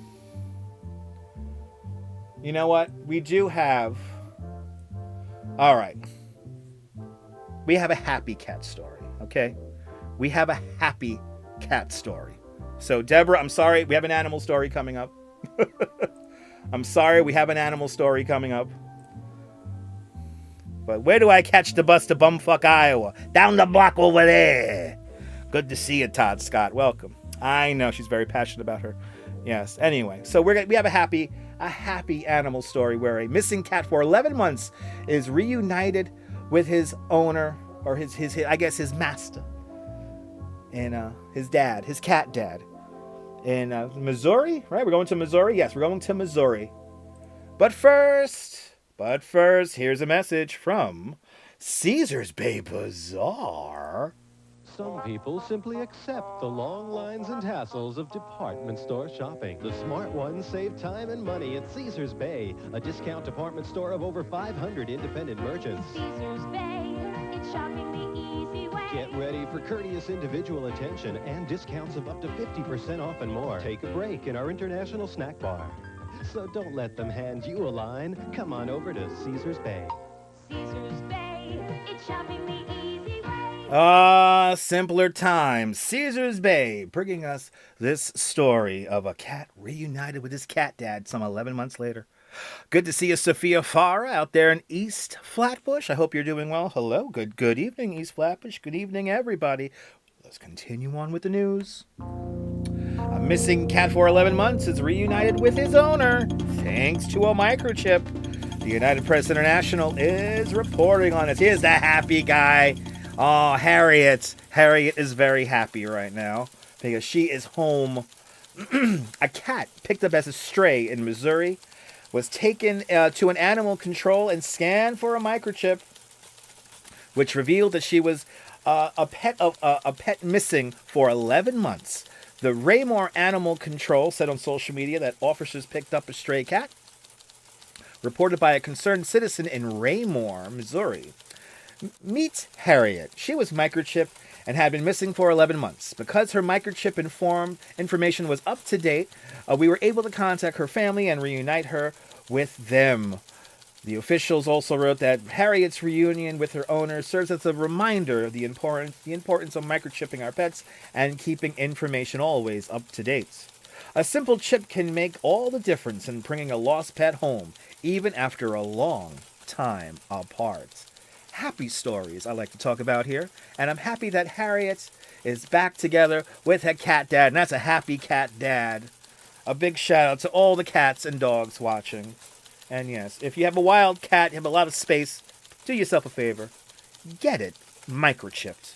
You know what? We do have... All right. We have a happy cat story, okay? We have a happy cat story. So, Deborah, I'm sorry. We have an animal story coming up. I'm sorry. We have an animal story coming up. But where do I catch the bus to bumfuck Iowa? Down the block over there. Good to see you, Todd Scott. Welcome. I know she's very passionate about her. Yes. Anyway, so we have a happy animal story where a missing cat for 11 months is reunited with his owner, or his I guess his master, and his dad, his cat dad, in Missouri. Right? We're going to Missouri. Yes, we're going to Missouri. But first, here's a message from Caesars Bay Bazaar. Some people simply accept the long lines and hassles of department store shopping. The smart ones save time and money at Caesars Bay, a discount department store of over 500 independent merchants. Caesars Bay, it's shopping the easy way. Get ready for courteous individual attention and discounts of up to 50% off and more. Take a break in our international snack bar. So don't let them hand you a line. Come on over to Caesars Bay. Caesars Bay, it's shopping the easy way. Simpler times. Caesars Bay, bringing us this story of a cat reunited with his cat dad some 11 months later. Good to see you, Sophia Farah, out there in East Flatbush. I hope you're doing well. Hello. Good evening, East Flatbush. Good evening, everybody. Let's continue on with the news. A missing cat for 11 months is reunited with his owner thanks to a microchip. The United Press International is reporting on it. Here's the happy guy. Oh, Harriet. Harriet is very happy right now because she is home. A cat picked up as a stray in Missouri was taken to an animal control and scanned for a microchip, which revealed that she was a pet missing for 11 months. The Raymore Animal Control said on social media that officers picked up a stray cat, reported by a concerned citizen in Raymore, Missouri. Meet Harriet. She was microchipped and had been missing for 11 months. Because her microchip information was up to date, we were able to contact her family and reunite her with them. The officials also wrote that Harriet's reunion with her owner serves as a reminder of the importance of microchipping our pets and keeping information always up to date. A simple chip can make all the difference in bringing a lost pet home, even after a long time apart. Happy stories I like to talk about here, and I'm happy that Harriet is back together with her cat dad, and that's a happy cat dad. A big shout out to all the cats and dogs watching. And yes, if you have a wild cat, you have a lot of space, do yourself a favor. Get it microchipped.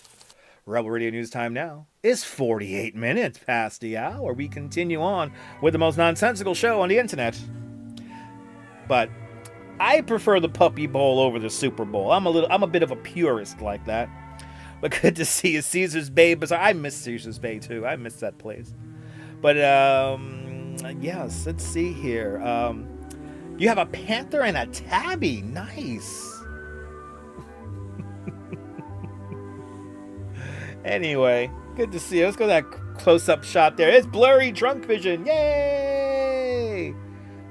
Rebel Radio News time now is 48 minutes past the hour. We continue on with the most nonsensical show on the internet. But I prefer the Puppy Bowl over the Super Bowl. I'm a bit of a purist like that. But good to see you, Caesars Bay Bazaar. I miss Caesars Bay too. I miss that place. But yes, let's see here. You have a panther and a tabby. Nice. Anyway, good to see you. Let's go to that close-up shot there. It's blurry drunk vision. Yay!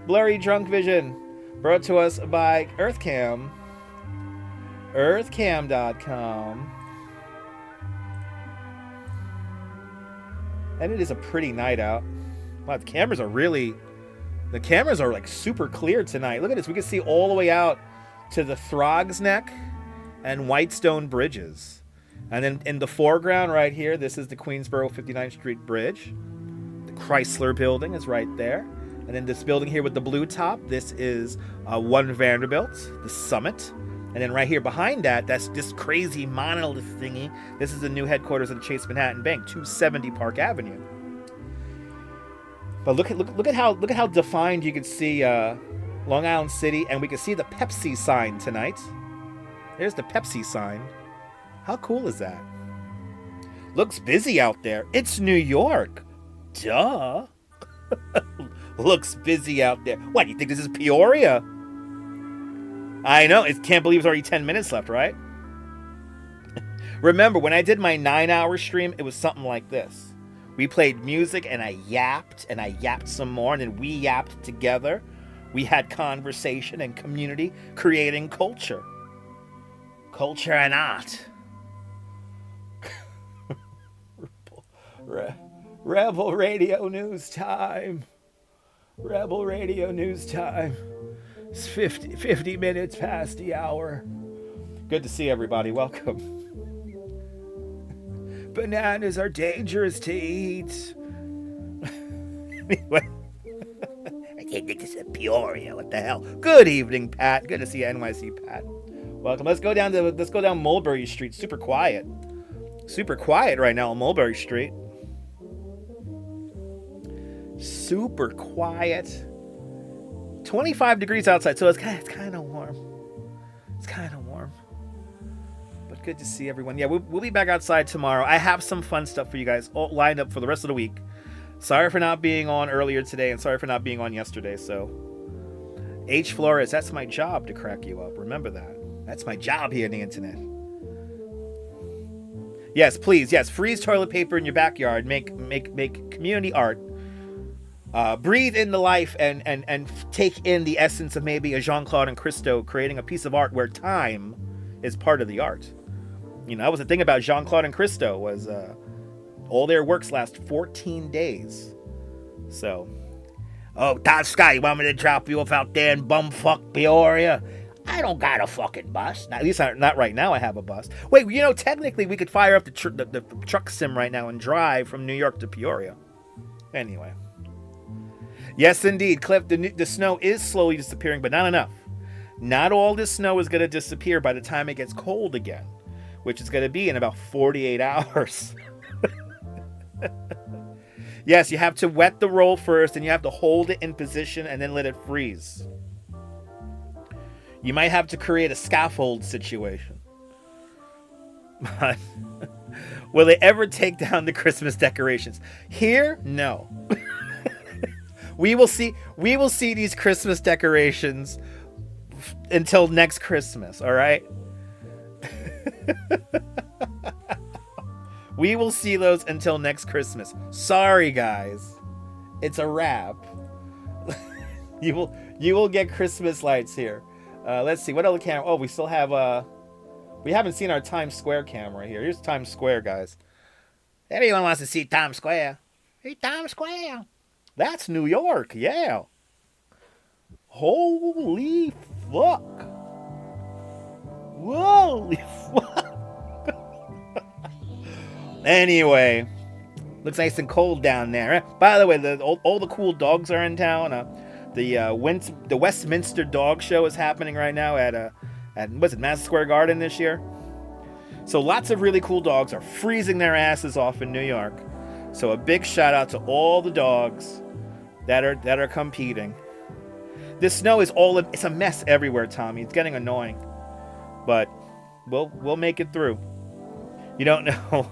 Blurry drunk vision. Brought to us by EarthCam. EarthCam.com. And it is a pretty night out. Wow, the cameras are like super clear tonight. Look at this. We can see all the way out to the Throgs Neck and Whitestone Bridges. And then in the foreground right here, this is the Queensboro 59th Street Bridge. The Chrysler Building is right there. And then this building here with the blue top, this is 1 Vanderbilt, the Summit. And then right here behind that, that's this crazy monolith thingy. This is the new headquarters of the Chase Manhattan Bank, 270 Park Avenue. But look at how defined you can see Long Island City, and we can see the Pepsi sign tonight. There's the Pepsi sign. How cool is that? Looks busy out there. It's New York. Duh. Looks busy out there. What, you think this is Peoria? I know. Can't believe it's already 10 minutes left, right? Remember, when I did my 9-hour stream, it was something like this. We played music, and I yapped some more, and then we yapped together. We had conversation and community, creating culture. Culture and art. Rebel Radio News time. Rebel Radio News time. It's 50 minutes past the hour. Good to see everybody. Welcome. Bananas are dangerous to eat. Anyway. I can't think this is Peoria. What the hell? Good evening, Pat. Good to see you, NYC, Pat. Welcome. Let's go down Mulberry Street. Super quiet. Super quiet right now on Mulberry Street. Super quiet. 25 degrees outside, so it's kind of warm. It's kind of warm. But good to see everyone. Yeah, we'll be back outside tomorrow. I have some fun stuff for you guys all lined up for the rest of the week. Sorry for not being on earlier today, and sorry for not being on yesterday. So, H. Flores, that's my job to crack you up. Remember that. That's my job here on the internet. Yes, please. Yes, freeze toilet paper in your backyard. Make community art. Breathe in the life and take in the essence of maybe a Jean-Claude and Christo creating a piece of art where time is part of the art. You know, that was the thing about Jean-Claude and Christo was all their works last 14 days. So, oh, Todd Scott, you want me to drop you off out there in bumfuck Peoria? I don't got a fucking bus. At least not right now I have a bus. Wait, you know, technically we could fire up the truck sim right now and drive from New York to Peoria. Anyway. Yes, indeed, Cliff, the snow is slowly disappearing, but not enough. Not all this snow is going to disappear by the time it gets cold again, which is going to be in about 48 hours. Yes, you have to wet the roll first, and you have to hold it in position and then let it freeze. You might have to create a scaffold situation. But will they ever take down the Christmas decorations? Here, no. We will see these Christmas decorations until next Christmas, all right? We will see those until next Christmas. Sorry, guys. It's a wrap. You will get Christmas lights here. Let's see. What other camera? Oh, we still have... we haven't seen our Times Square camera here. Here's Times Square, guys. Everyone wants to see Times Square. Hey, Times Square. That's New York, yeah. Holy fuck. Holy fuck. Anyway, looks nice and cold down there. By the way, all the cool dogs are in town. The Westminster Dog Show is happening right now at Madison Square Garden this year. So lots of really cool dogs are freezing their asses off in New York. So a big shout out to all the dogs that are competing. This snow is it's a mess everywhere, Tommy. It's getting annoying. But we'll make it through. You don't know.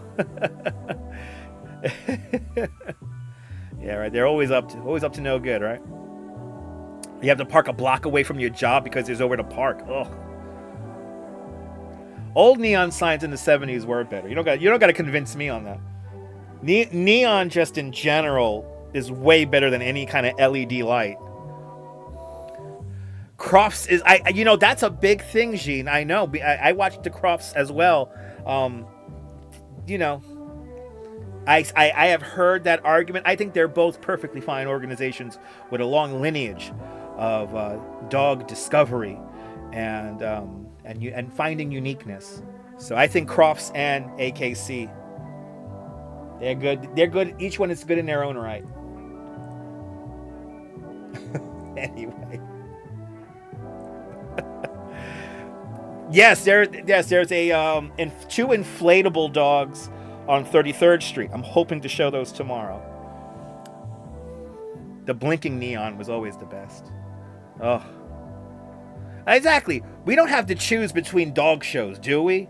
Yeah, right. They're always up to no good, right? You have to park a block away from your job because there's nowhere to park. Ugh. Old neon signs in the 70s were better. You don't got to convince me on that. Neon just in general is way better than any kind of LED light. Crofts is that's a big thing, Jean. I know. I watched the Crofts as well. I have heard that argument. I think they're both perfectly fine organizations with a long lineage of dog discovery and finding uniqueness. So I think Crofts and AKC, they're good. They're good. Each one is good in their own right. Anyway. There's a two inflatable dogs on 33rd Street. I'm hoping to show those tomorrow. The blinking neon was always the best. Oh. Exactly. We don't have to choose between dog shows, do we?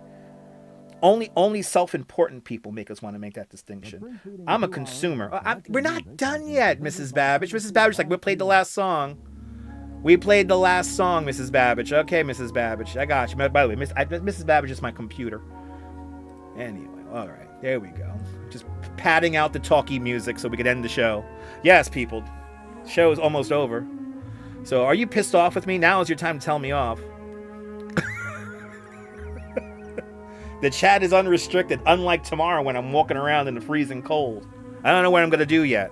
Only self-important people make us want to make that distinction. I'm a consumer. We're not done yet, Mrs. Babbage. Mrs. Babbage, like, we played the last song. We played the last song, Mrs. Babbage. Okay, Mrs. Babbage. I got you. By the way, Mrs. Babbage is my computer. Anyway, all right. There we go. Just padding out the talkie music so we could end the show. Yes, people. The show is almost over. So are you pissed off with me? Now is your time to tell me off. The chat is unrestricted, unlike tomorrow when I'm walking around in the freezing cold. I don't know what I'm going to do yet.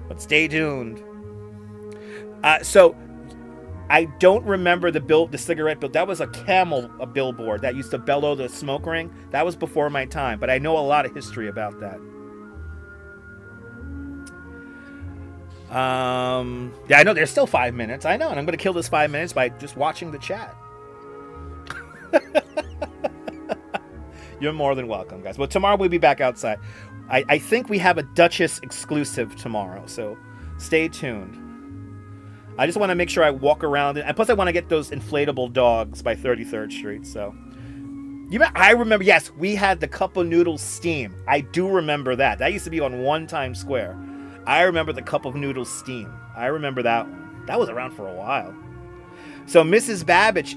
But stay tuned. So I don't remember the cigarette bill. That was a Camel billboard that used to bellow the smoke ring. That was before my time, but I know a lot of history about that. Yeah, I know there's still 5 minutes. I know, and I'm going to kill this 5 minutes by just watching the chat. You're more than welcome, guys. But tomorrow we'll be back outside. I think we have a Duchess exclusive tomorrow, so stay tuned. I just want to make sure I walk around it. And plus I want to get those inflatable dogs by 33rd Street. So I remember, yes, we had the Cup of Noodles steam. I do remember that. That used to be on One Times Square. I remember the Cup of Noodles steam. I remember that one. That was around for a while. So Mrs. Babbage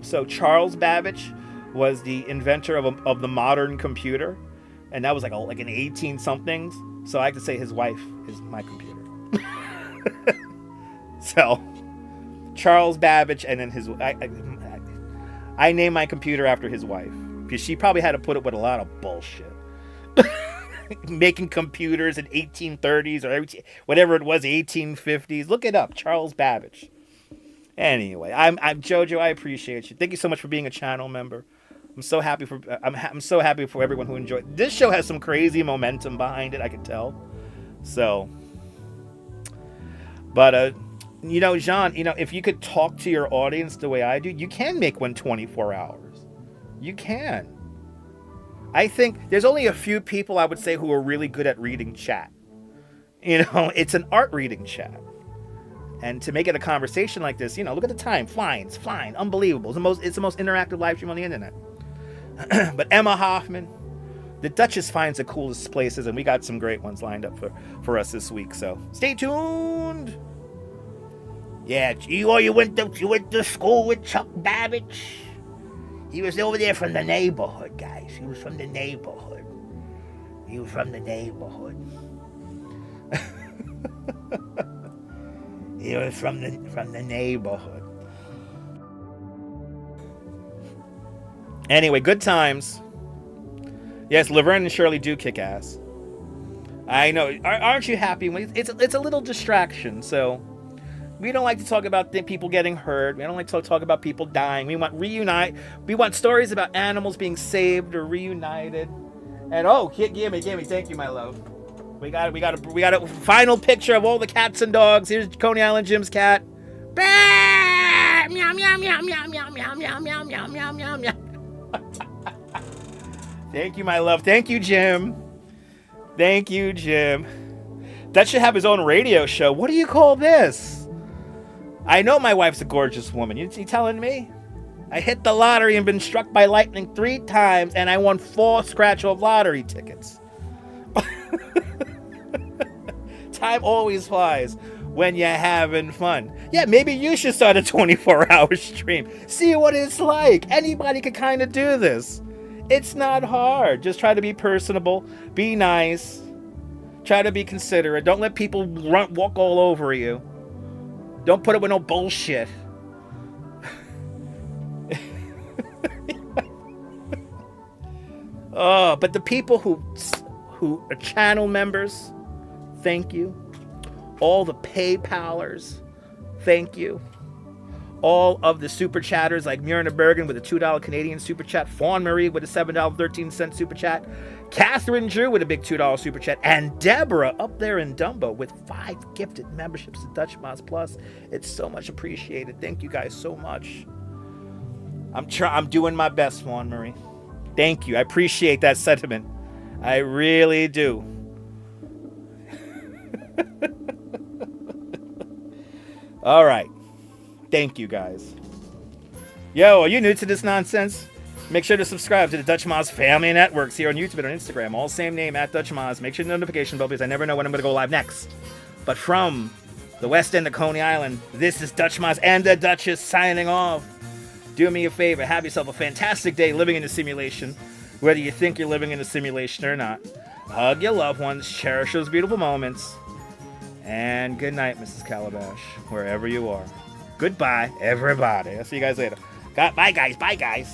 so Charles Babbage was the inventor of the modern computer. And that was like an 18-somethings. So I have to say his wife is my computer. So, Charles Babbage, and then I named my computer after his wife because she probably had to put up with a lot of bullshit, making computers in 1830s or whatever it was, 1850s. Look it up, Charles Babbage. Anyway, I'm Jojo. I appreciate you. Thank you so much for being a channel member. I'm so happy for everyone who enjoyed. This show has some crazy momentum behind it. I can tell. So, but Jean, if you could talk to your audience the way I do, you can make one 24 hours. You can. I think there's only a few people I would say who are really good at reading chat. It's an art reading chat. And to make it a conversation like this, look at the time. It's flying. Unbelievable. It's the most interactive live stream on the internet. But Emma Hoffman, the Duchess finds the coolest places, and we got some great ones lined up for us this week. So stay tuned. Yeah, you went to school with Chuck Babbage? He was over there from the neighborhood, guys. He was from the neighborhood. He was from the neighborhood. Anyway, good times. Yes, Laverne and Shirley do kick ass. I know. Aren't you happy? It's a little distraction, so... We don't like to talk about people getting hurt. We don't like to talk about people dying. We want We want stories about animals being saved or reunited. And give me. Thank you, my love. We got a final picture of all the cats and dogs. Here's Coney Island Jim's cat. Meow meow meow meow meow meow meow meow meow meow meow meow. Thank you, my love. Thank you, Jim. Thank you, Jim. That should have his own radio show. What do you call this? I know my wife's a gorgeous woman. You telling me? I hit the lottery and been struck by lightning 3 times, and I won 4 scratch-off lottery tickets. Time always flies when you're having fun. Yeah, maybe you should start a 24-hour stream. See what it's like. Anybody can kind of do this. It's not hard. Just try to be personable. Be nice. Try to be considerate. Don't let people walk all over you. Don't put up with no bullshit. Oh, but the people who are channel members, thank you. All the PayPalers, thank you. All of the super chatters like Myrna Bergen with a $2 Canadian super chat, Fawn Marie with a $7.13 super chat, Catherine Drew with a big $2 super chat, and Deborah up there in Dumbo with 5 gifted memberships to Dutch Moz Plus. It's so much appreciated. Thank you guys so much. I'm doing my best, Fawn Marie. Thank you. I appreciate that sentiment. I really do. All right. Thank you, guys. Yo, are you new to this nonsense? Make sure to subscribe to the Dutch Moz Family Networks here on YouTube and on Instagram. All same name, @Dutch Moz. Make sure the notification bell because I never know when I'm going to go live next. But from the west end of Coney Island, this is Dutch Moz and the Duchess signing off. Do me a favor. Have yourself a fantastic day living in a simulation, whether you think you're living in a simulation or not. Hug your loved ones. Cherish those beautiful moments. And good night, Mrs. Calabash, wherever you are. Goodbye, everybody. I'll see you guys later. Bye, guys. Bye, guys.